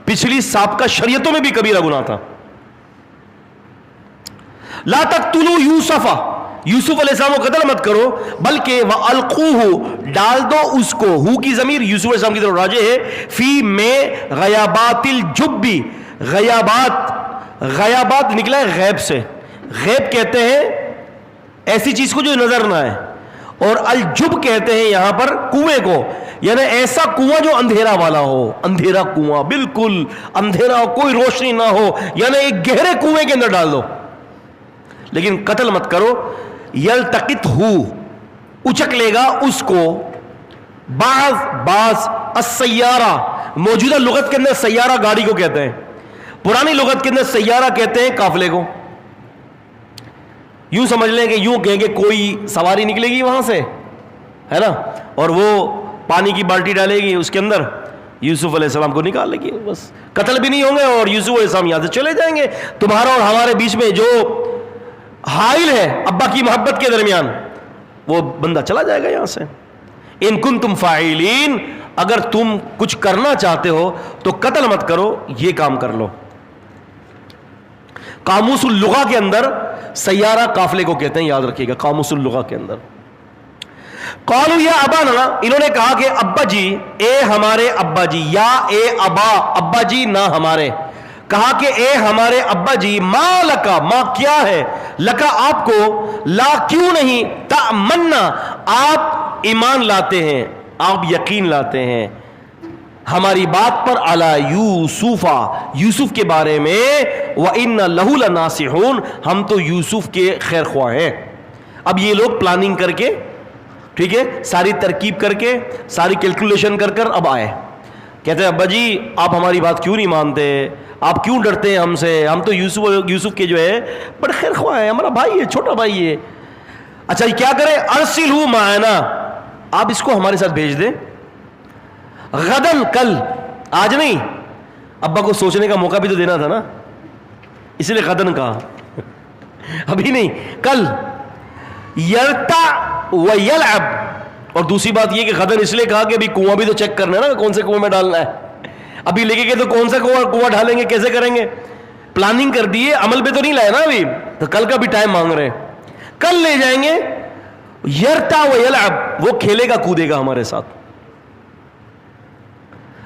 پچھلی سابقہ شریعتوں میں بھی کبیرہ گناہ تھا. لا تقتلوا یوسف، یوسف علیہ السلام کو قتل مت کرو، بلکہ وَأَلْقُوهُ ڈال دو اس کو. ہو کی ضمیر یوسف علیہ السلام کی طرف راجع ہے. فی میں غیابات الجب، غیابات نکلا ہے غیب سے. غیب کہتے ہیں ایسی چیز کو جو نظر نہ آئے، اور الجب کہتے ہیں یہاں پر کنویں کو، یعنی ایسا کنواں جو اندھیرا والا ہو. اندھیرا کنواں، بالکل اندھیرا ہو، کوئی روشنی نہ ہو، یعنی ایک گہرے کنویں کے اندر ڈال دو. لیکن قتل مت کرو. یلتقط ہو اچک لے گا اس کو، بعض السیارہ، موجودہ لغت کے اندر سیارہ گاڑی کو کہتے ہیں، پرانی لغت کے اندر سیارہ کہتے ہیں قافلے کو. یوں سمجھ لیں کہ یوں کہیں کہ کوئی سواری نکلے گی وہاں سے ہے نا، اور وہ پانی کی بالٹی ڈالے گی اس کے اندر یوسف علیہ السلام کو نکال لے گی, بس قتل بھی نہیں ہوں گے اور یوسف علیہ السلام یہاں سے چلے جائیں گے. تمہارا اور ہمارے بیچ میں جو حائل ہے ابا کی محبت کے درمیان, وہ بندہ چلا جائے گا یہاں سے. ان کنتم فاعلین, اگر تم کچھ کرنا چاہتے ہو تو قتل مت کرو, یہ کام کر لو. قاموس اللغہ کے اندر سیارہ قافلے کو کہتے ہیں, یاد رکھیے گا قاموس اللغہ کے اندر. قالوا یا ابانا, انہوں نے کہا کہ ابا جی, اے ہمارے ابا جی, یا اے ابا, ابا جی نہ ہمارے, کہا کہ اے ہمارے ابا جی, ما لکا, ما کیا ہے, لکا آپ کو, لا کیوں نہیں, تأمنا آپ ایمان لاتے ہیں, آپ یقین لاتے ہیں ہماری بات پر, علی یوسفا, یوسف کے بارے میں, وَإِنَّ لَهُ لَنَاصِحُونَ, ہم تو یوسف کے خیر خواہ ہیں. اب یہ لوگ پلاننگ کر کے, ٹھیک ہے, ساری ترکیب کر کے, ساری کیلکولیشن کر کر اب آئے, کہتے ہیں ابا جی آپ ہماری بات کیوں نہیں مانتے, آپ کیوں ڈرتے ہیں ہم سے, ہم تو یوسف کے جو ہے بڑے خیر خواہ ہیں, ہمارا بھائی ہے, چھوٹا بھائی ہے. اچھا کیا کریں, ارسلہ معنا, آپ اس کو ہمارے ساتھ بھیج دیں, غدن, کل, آج نہیں. ابا کو سوچنے کا موقع بھی تو دینا تھا نا, اس لیے غدن کہا, ابھی نہیں, کل. یرتع و یلعب, اور دوسری بات یہ کہ غدن اس لیے کہا کہ ابھی کنواں بھی تو چیک کرنا ہے نا, کون سے کنویں میں ڈالنا ہے. ابھی لے کے گئے تو کون سا کنواں ڈالیں گے, کیسے کریں گے, پلاننگ کر دی ہے, عمل پہ تو نہیں لائے نا ابھی, تو کل کا بھی ٹائم مانگ رہے ہیں, کل لے جائیں گے. یرتع و یلعب, وہ کھیلے گا کودے گا ہمارے ساتھ.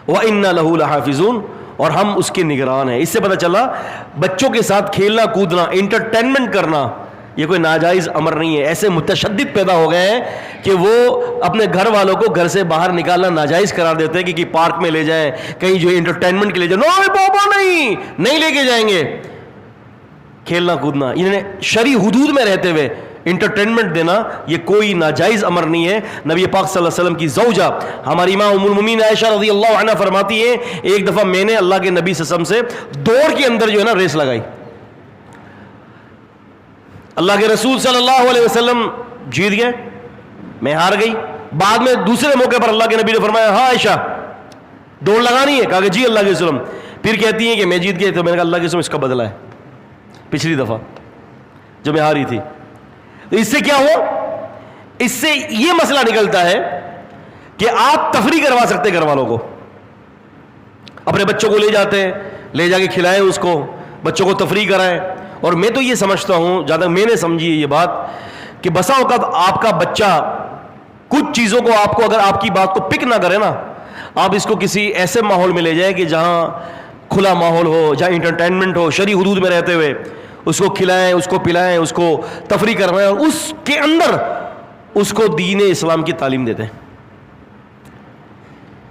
وَإِنَّ لَهُ لَحَافِظُونَ, اور ہم اس کے نگران ہیں. اس سے پتہ چلا بچوں کے ساتھ کھیلنا کودنا, انٹرٹینمنٹ کرنا, یہ کوئی ناجائز امر نہیں ہے. ایسے متشدد پیدا ہو گئے ہیں کہ وہ اپنے گھر والوں کو گھر سے باہر نکالنا ناجائز قرار دیتے ہیں کہ پارک میں لے جائیں, کہیں جو انٹرٹینمنٹ کے لے جائیں. نو بابا نہیں لے کے جائیں گے. کھیلنا کودنا, انہوں نے شرعی حدود میں رہتے ہوئے انٹرٹینمنٹ دینا, یہ کوئی ناجائز امر نہیں ہے. نبی پاک صلی اللہ علیہ وسلم کی زوجہ ہماری ماں ام المومنین عائشہ رضی اللہ عنہ فرماتی ہیں, ایک دفعہ میں نے اللہ کے نبی صلی اللہ علیہ وسلم سے دوڑ کے اندر جو ہے نا ریس لگائی. اللہ کے رسول صلی اللہ علیہ وسلم جیت گئے, میں ہار گئی. بعد میں دوسرے موقع پر اللہ کے نبی نے فرمایا, ہاں عائشہ دوڑ لگانی ہے, کہا کہ جی اللہ کے رسول. پھر کہتی ہیں کہ میں جیت گئی, تو میں نے کہا اللہ کے رسول اس کا بدلہ ہے پچھلی دفعہ جو میں ہاری تھی. تو اس سے کیا ہوا, اس سے یہ مسئلہ نکلتا ہے کہ آپ تفریح کروا سکتے گھر والوں کو, اپنے بچوں کو لے جاتے ہیں, لے جا کے کھلائیں اس کو, بچوں کو تفریح کرائیں. اور میں تو یہ سمجھتا ہوں, جہاں تک میں نے سمجھی یہ بات, کہ بسا اوقات آپ کا بچہ کچھ چیزوں کو آپ کو اگر آپ کی بات کو پک نہ کرے نا, آپ اس کو کسی ایسے ماحول میں لے جائیں کہ جہاں کھلا ماحول ہو, جہاں انٹرٹینمنٹ ہو, شرعی حدود میں رہتے ہوئے اس کو کھلائیں, اس کو پلائیں, اس کو تفریح کروائیں, اور اس کے اندر اس کو دین اسلام کی تعلیم دیتے ہیں.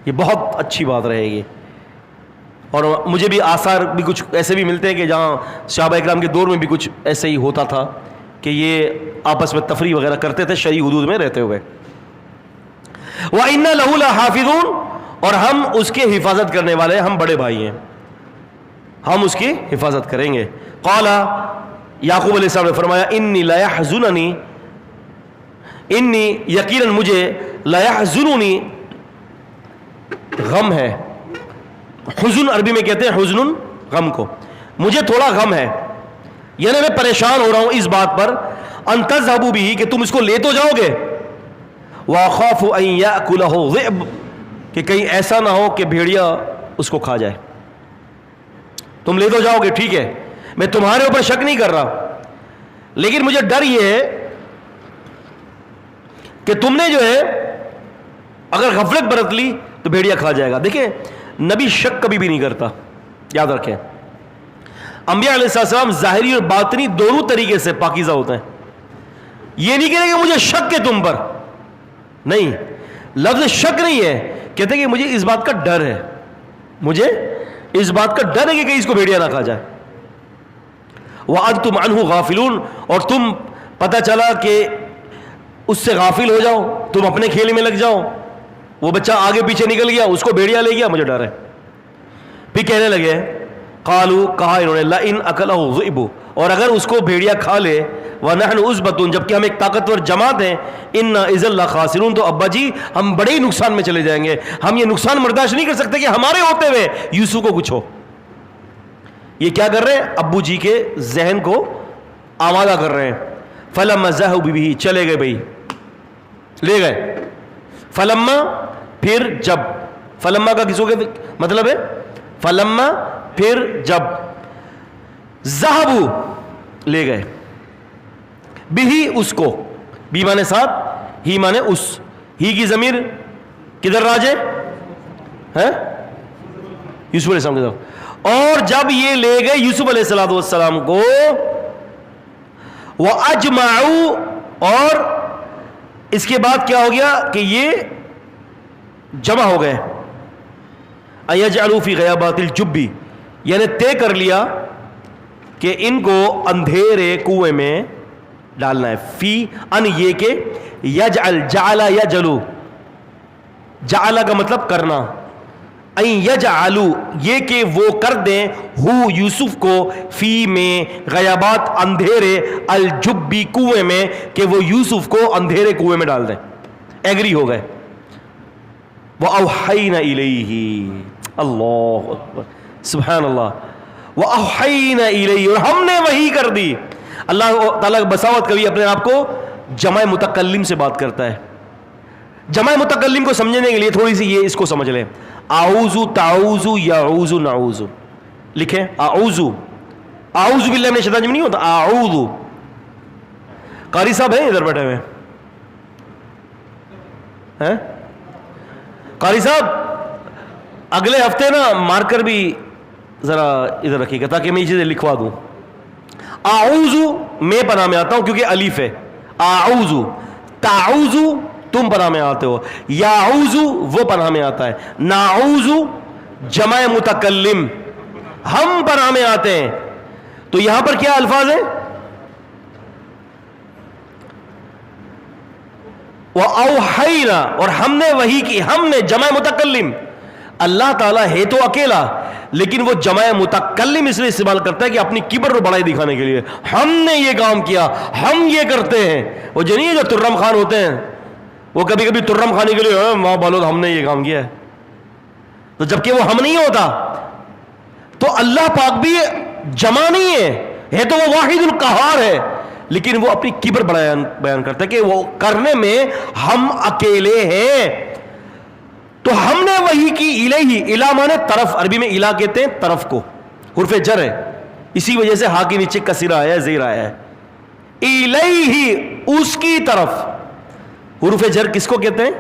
یہ بہت اچھی بات رہے گی. اور مجھے بھی آثار بھی کچھ ایسے بھی ملتے ہیں کہ جہاں صحابہ اکرام کے دور میں بھی کچھ ایسے ہی ہوتا تھا کہ یہ آپس میں تفریح وغیرہ کرتے تھے شرعی حدود میں رہتے ہوئے. وَإِنَّ لَهُ لَحَافِظُونَ, اور ہم اس کے حفاظت کرنے والے, ہم بڑے بھائی ہیں, ہم اس کی حفاظت کریں گے. قال, یعقوب علیہ السلام نے فرمایا, انی لا یحزننی, انی یقیناً مجھے, لا یحزننی غم ہے. حزن عربی میں کہتے ہیں حزن غم کو, مجھے تھوڑا غم ہے, یعنی میں پریشان ہو رہا ہوں اس بات پر, ان تذهبوا به, کہ تم اس کو لے تو جاؤ گے, واخاف ان یاکلہ الذئب, کہ کہیں ایسا نہ ہو کہ بھیڑیا اس کو کھا جائے. تم لے تو جاؤ گے, ٹھیک ہے, میں تمہارے اوپر شک نہیں کر رہا, لیکن مجھے ڈر یہ ہے کہ تم نے جو ہے اگر غفلت برت لی تو بھیڑیا کھا جائے گا. دیکھیں نبی شک کبھی بھی نہیں کرتا, یاد رکھیں. انبیاء علیہ السلام ظاہری اور باطنی دونوں طریقے سے پاکیزہ ہوتے ہیں. یہ نہیں کہتے کہ مجھے شک ہے تم پر, نہیں, لفظ شک نہیں ہے, کہتے ہیں کہ مجھے اس بات کا ڈر ہے, مجھے اس بات کا ڈر ہے کہ کہیں اس کو بھیڑیا نہ کھا جائے. وَأَنْتُمْ عَنْهُ غَافِلُونَ, اور تم پتہ چلا کہ اس سے غافل ہو جاؤ, تم اپنے کھیل میں لگ جاؤ, وہ بچہ آگے پیچھے نکل گیا, اس کو بھیڑیا لے گیا, مجھے ڈر ہے. پھر کہنے لگے, قالوا, کہا انہوں نے, لئن اکلہ الذئب, اور اگر اس کو بھیڑیا کھا لے, وَنَحْنُ عُصْبَةٌ جبکہ ہم ایک طاقتور جماعت ہیں اِنَّا إِذًا لَخَاسِرُونَ تو ابا جی ہم بڑے ہی نقصان میں چلے جائیں گے. ہم یہ نقصان برداشت نہیں کر سکتے کہ ہمارے ہوتے ہوئے یوسف کو کچھ ہو. یہ کیا کر رہے ہیں؟ ابو جی کے ذہن کو آمادہ کر رہے ہیں. فَلَمَّا ذَهَبُوا بِهِ چلے گئے بھائی, لے گئے. فَلَمَّا پھر جب, فلما کا کسوں کے مطلب ہے فلما پھر جب, ذہبوا لے گئے, بھی اس کو, بھی مانے ساتھ, ہی مانے اس, ہی کی ضمیر کدھر راجے ہے؟ یوسف علیہ السلام کی طرف. اور جب یہ لے گئے یوسف علیہ السلام کو, وَأَجْمَعُوا اور اس کے بعد کیا ہو گیا کہ یہ جمع ہو گئے, اَيَجْعَلُوا فِي غَيَابَاتِ الْجُبِّ یعنی طے کر لیا کہ ان کو اندھیرے کنویں میں ڈالنا ہے. فی ان یہ کہ یجعل جعل یجلو, جعل کا مطلب کرنا, این یجعلو یہ کہ وہ کر دیں ہو یوسف کو, فی میں غیابات اندھیرے, الجبی کنویں میں کہ وہ یوسف کو اندھیرے کنویں میں ڈال دیں. ایگری ہو گئے. وَأَوْحَيْنَا إِلَيْهِ اللہ اکبر سبحان اللہ. وَأَوْحَيْنَا إِلَيْهِ اور ہم نے وحی کر دی. اللہ تعالیٰ بساوت کبھی اپنے آپ کو جمع متکلم سے بات کرتا ہے. جمع متکلم کو سمجھنے کے لیے تھوڑی سی یہ اس کو سمجھ لیں. اعوذ تعوذ یعوذ نعوذ لکھیں. اعوذ, اعوذ باللہ من الشیطان نہیں ہوتا, اعوذ. قاری صاحب ہیں ادھر بیٹھے ہوئے ہیں؟ قاری صاحب اگلے ہفتے نا مارکر بھی ذرا ادھر رکھیے گا تاکہ میں یہ چیزیں لکھوا دوں. اعوذ میں پناہ میں آتا ہوں کیونکہ الف ہے. اعوذ, تعوذ تم پناہ میں آتے ہو, یعوذ وہ پناہ میں آتا ہے, نعوذ جمع متکلم ہم پناہ میں آتے ہیں. تو یہاں پر کیا الفاظ ہیں؟ وَأَوْحَيْنَا اور ہم نے وحی کی, ہم نے جمع متکلم. اللہ تعالیٰ ہے تو اکیلا لیکن وہ جمع متکلم اس لیے استعمال کرتا ہے کہ اپنی کبر اور بڑائی دکھانے کے لیے. ہم نے یہ کام کیا, ہم یہ کرتے ہیں. وہ جو نہیں ہے جو ترم خان ہوتے ہیں وہ کبھی کبھی ترم خانے کے لیے ماں بولو ہم نے یہ کام کیا ہے, تو جبکہ وہ ہم نہیں ہوتا. تو اللہ پاک بھی جمع نہیں ہے تو وہ واحد القہار ہے, لیکن وہ اپنی کبر بیان کرتا ہے کہ وہ کرنے میں ہم اکیلے ہیں. تو ہم نے وہی کی. الہی, الہ مانے طرف, عربی میں الہ کہتے ہیں طرف کو, حرف جر ہے اسی وجہ سے ہا کے نیچے کسر آیا ہے, زیر آیا ہے. الہی اس کی طرف. حرف جر کس کو کہتے ہیں؟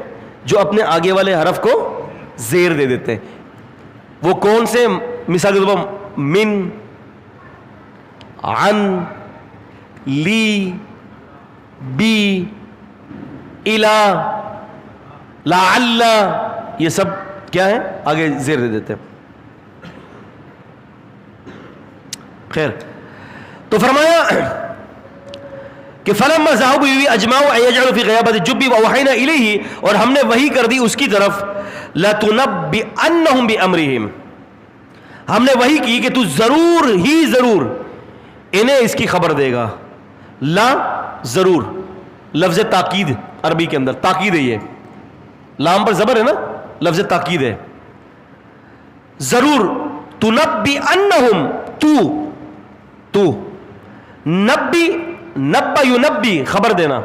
جو اپنے آگے والے حرف کو زیر دے دیتے ہیں. وہ کون سے؟ مثال کے طور پر من, عن, لی, بی, الہ, لعل, یہ سب کیا ہے؟ آگے زیر دے دیتے ہیں. خیر, تو فرمایا کہ فلما ذهبوا به اجمعوا ان يجعلوا في غيابة الجب واوحينا اليه اور ہم نے وحی کر دی اس کی طرف. لتنبئنهم بامرهم ہم نے وحی کی کہ تو ضرور ہی ضرور انہیں اس کی خبر دے گا. لا ضرور لفظ تاکید عربی کے اندر تاکید ہے, یہ لام پر زبر ہے نا, لفظ تاکید ہے. ضرور تنبئنهم تو نبی, نبا ینبی خبر دینا.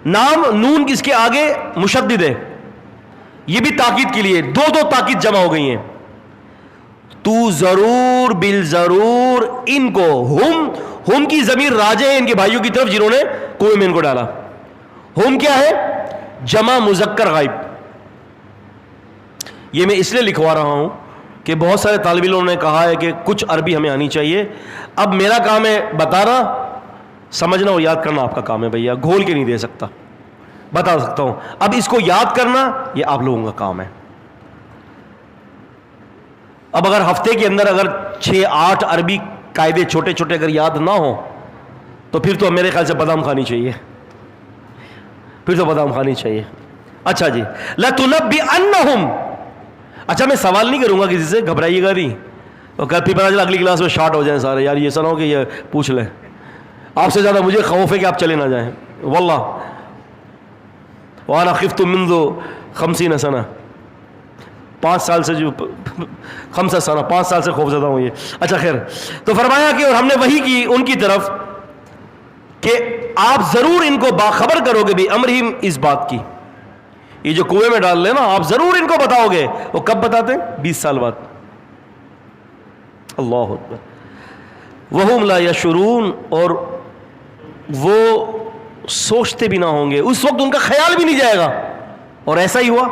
نام نون اس کے آگے مشدد ہے, یہ بھی تاکید کے لیے, دو تاکید جمع ہو گئی ہیں. تو ضرور بالضرور ان کو, ہم کی ضمیر راجع ہے ان کے بھائیوں کی طرف جنہوں نے کنویں میں ان کو ڈالا. ہم کیا ہے؟ جمع مذکر غائب. یہ میں اس لیے لکھوا رہا ہوں کہ بہت سارے طالب علموں نے کہا ہے کہ کچھ عربی ہمیں آنی چاہیے. اب میرا کام ہے بتانا, سمجھنا اور یاد کرنا آپ کا کام ہے بھیا, گھول کے نہیں دے سکتا, بتا سکتا ہوں. اب اس کو یاد کرنا یہ آپ لوگوں کا کام ہے. اب اگر ہفتے کے اندر اگر 6-8 عربی قاعدے چھوٹے چھوٹے اگر یاد نہ ہوں تو پھر تو میرے خیال سے بادام کھانی چاہیے, پھر تو بادام کھانی چاہیے. اچھا جی, لَتُنَبِّئَنَّهُمْ. اچھا میں سوال نہیں کروں گا کسی سے, گھبرائیے گا نہیں, اور پھر پتا چلا اگلی کلاس میں شارٹ ہو جائیں سارے, یار یہ سنو کہ یہ پوچھ لیں. آپ سے زیادہ مجھے خوف ہے کہ آپ چلے نہ جائیں. واللہ وانا خفت منذ 50 سنہ، 5 سال سے جو 5 سنہ 5 سال سے خوف زدہ ہوں یہ. اچھا خیر، تو فرمایا کہ اور ہم نے وحی کی ان کی طرف کہ آپ ضرور ان کو باخبر کرو گے بھی امرہم اس بات کی، یہ جو کنویں میں ڈال لے نا آپ ضرور ان کو بتاؤ گے. وہ کب بتاتے ہیں؟ 20 سال بعد. اللہ اکبر. وہم لا یشعرون، اور وہ سوچتے بھی نہ ہوں گے، اس وقت ان کا خیال بھی نہیں جائے گا. اور ایسا ہی ہوا،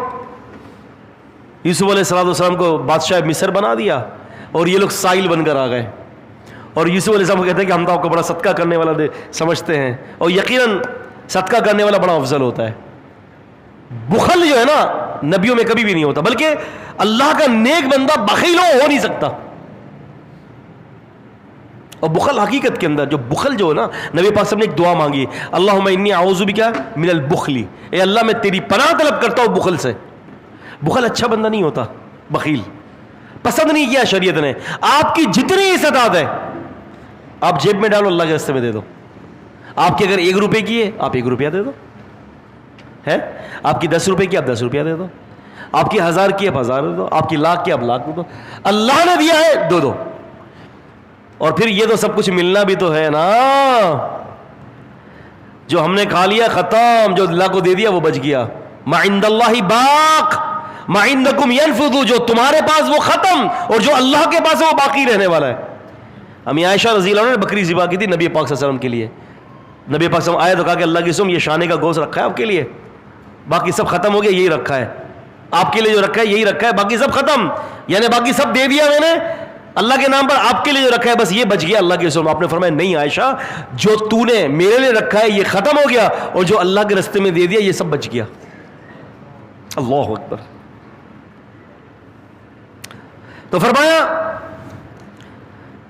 یوسف علیہ السلام کو بادشاہ مصر بنا دیا اور یہ لوگ سائل بن کر آ گئے. اور یوسف علیہ السلام کو کہتے ہیں کہ ہم تو آپ کو بڑا صدقہ کرنے والا سمجھتے ہیں، اور یقیناً صدقہ کرنے والا بڑا افضل ہوتا ہے. بخل جو ہے نا نبیوں میں کبھی بھی نہیں ہوتا، بلکہ اللہ کا نیک بندہ بخیل ہو نہیں سکتا. اور بخل حقیقت کے اندر جو بخل جو ہے نا، نبی پاک صلی اللہ علیہ وسلم نے ایک دعا مانگی، اللہم انی اعوذ بک من البخل، اے اللہ میں تیری پناہ طلب کرتا ہوں بخل سے. بخل اچھا بندہ نہیں ہوتا، بخیل پسند نہیں کیا شریعت نے. آپ کی جتنی استطاعت ہے آپ جیب میں ڈالو، اللہ کے راستے میں دے دو. آپ کے اگر 1 روپے کی ہے آپ 1 روپیہ دے دو، ہے آپ کی 10 روپے کی آپ 10 روپیہ دے دو، آپ کی 1000 کی آپ 1000 دے دو، آپ کی 1,00,000 کی آپ 1,00,000 دے دو. اللہ نے دیا ہے دو. اور پھر یہ تو سب کچھ ملنا بھی تو ہے نا. جو ہم نے کھا لیا ختم، جو اللہ کو دے دیا وہ بچ گیا. ما عند اللہ باق ما عندکم ينفذ، جو تمہارے پاس وہ ختم اور جو اللہ کے پاس ہے وہ باقی رہنے والا ہے. امی عائشہ رضی اللہ عنہ نے بکری ذبح کی تھی نبی پاک صلی اللہ علیہ وسلم کے لیے. نبی پاک صلی اللہ علیہ وسلم آئے تو کہا کہ اللہ کی قسم یہ شانے کا گوشت رکھا ہے آپ کے لیے، باقی سب ختم ہو گیا، یہی رکھا ہے آپ کے لیے، جو رکھا ہے یہی رکھا ہے، باقی سب ختم. یعنی باقی سب دے دیا میں نے اللہ کے نام پر، آپ کے لیے جو رکھا ہے بس یہ بچ گیا اللہ کے قسم. آپ نے فرمایا نہیں عائشہ، جو تو نے میرے لیے رکھا ہے یہ ختم ہو گیا، اور جو اللہ کے راستے میں دے دیا یہ سب بچ گیا. اللہ اکبر. تو فرمایا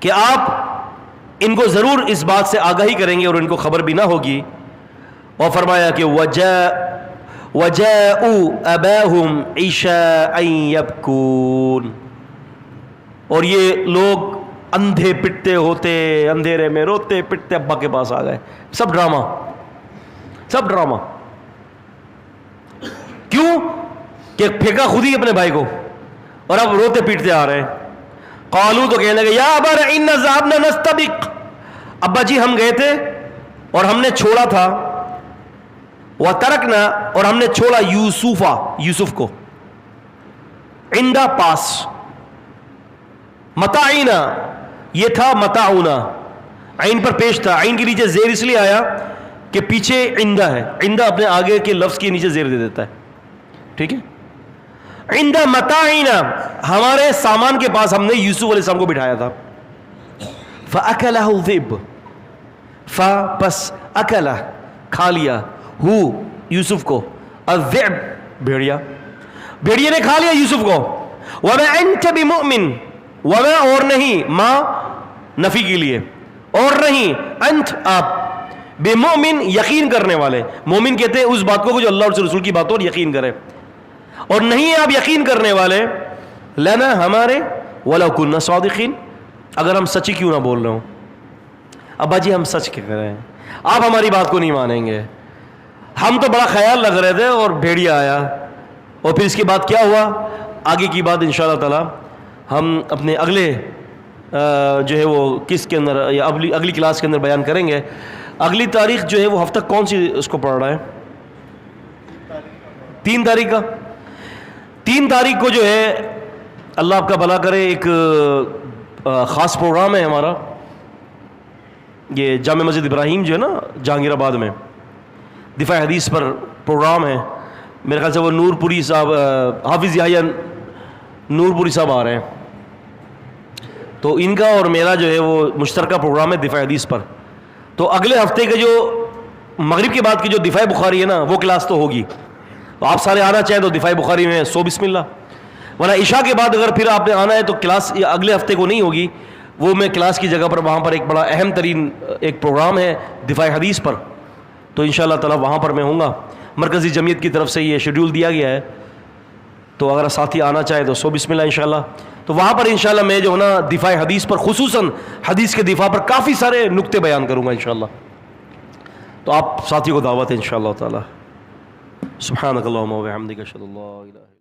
کہ آپ ان کو ضرور اس بات سے آگاہی کریں گے اور ان کو خبر بھی نہ ہوگی. اور فرمایا کہ وَجَاءُوا أَبَاهُمْ عِشَاءً يَبْكُونَ، اور یہ لوگ اندھے پٹتے ہوتے اندھیرے میں روتے پٹتے ابا کے پاس آ گئے. سب ڈرامہ، سب ڈرامہ. کیوں کہ پھینکا خود ہی اپنے بھائی کو اور اب روتے پیٹتے آ رہے ہیں. قالو، تو کہنے لگے یا ابانا انا ذهبنا نستبق، ابا جی ہم گئے تھے اور ہم نے چھوڑا تھا، وترکنا، اور ہم نے چھوڑا یوسف کو، عندہ پاس، متاعنا یہ تھا متاعنا، عین پر پیش تھا، عین کے نیچے زیر اس لیے آیا کہ پیچھے عندہ ہے، عندہ اپنے آگے کے لفظ کے نیچے زیر دے دیتا ہے. ٹھیک ہے، عندہ متاعنا، ہمارے سامان کے پاس ہم نے یوسف علیہ السلام کو بٹھایا تھا. فَأَكَلَهُ الذِّئْبُ، پس اکلا کھا لیا، ہو یوسف کو، الذئب بھیڑیا، بھیڑیے نے کھا لیا یوسف کو. وَمَا أَنْتَ بِمُؤْمِنٍ، وَمَا اور نہیں، ما نفی کے لیے، اور نہیں، انت آپ، بِمُؤْمِن یقین کرنے والے. مومن کہتے ہیں اس بات کو جو اللہ اور رسول کی باتوں پر یقین کرے، اور نہیں آپ یقین کرنے والے، لنا ہمارے، وَلَوْ كُنَّا صَادِقِينَ، اگر ہم سچی کیوں نہ بول رہے ہوں. ابا جی ہم سچ کہہ رہے ہیں، آپ ہماری بات کو نہیں مانیں گے، ہم تو بڑا خیال لگ رہے تھے اور بھیڑیا آیا. اور پھر اس کے بعد کیا ہوا، آگے کی بات انشاءاللہ تعالی ہم اپنے اگلے جو ہے وہ کس کے اندر یا اگلی کلاس کے اندر بیان کریں گے. اگلی تاریخ جو ہے وہ ہفتہ کون سی اس کو پڑھ رہا ہے؟ 3 تاریخ کا. 3 تاریخ کو جو ہے اللہ آپ کا بھلا کرے، ایک خاص پروگرام ہے ہمارا، یہ جامع مسجد ابراہیم جو ہے نا جہانگیر آباد میں، دفاع حدیث پر پروگرام ہے. میرے خیال سے وہ نور پوری صاحب، حافظ یحییٰ نور پوری صاحب آ رہے ہیں. تو ان کا اور میرا جو ہے وہ مشترکہ پروگرام ہے دفاع حدیث پر. تو اگلے ہفتے کے جو مغرب کے بعد کی جو دفاع بخاری ہے نا وہ کلاس تو ہوگی. تو آپ سارے آنا چاہیں تو دفاع بخاری میں 100 بسم اللہ، ورنہ عشاء کے بعد اگر پھر آپ نے آنا ہے تو کلاس اگلے ہفتے کو نہیں ہوگی، وہ میں کلاس کی جگہ پر وہاں پر ایک بڑا اہم ترین ایک پروگرام ہے دفاع حدیث پر، تو انشاءاللہ تعالی وہاں پر میں ہوں گا. مرکزی جمعیت کی طرف سے یہ شیڈول دیا گیا ہے. تو اگر ساتھی آنا چاہے تو سو بسم اللہ انشاءاللہ. تو وہاں پر انشاءاللہ میں جو ہے نا دفاع حدیث پر، خصوصاً حدیث کے دفاع پر کافی سارے نکتے بیان کروں گا انشاءاللہ. تو آپ ساتھی کو دعوت ہے انشاءاللہ تعالی. سبحانک اللہم و بحمدک اشہد ان لا الہ الا انت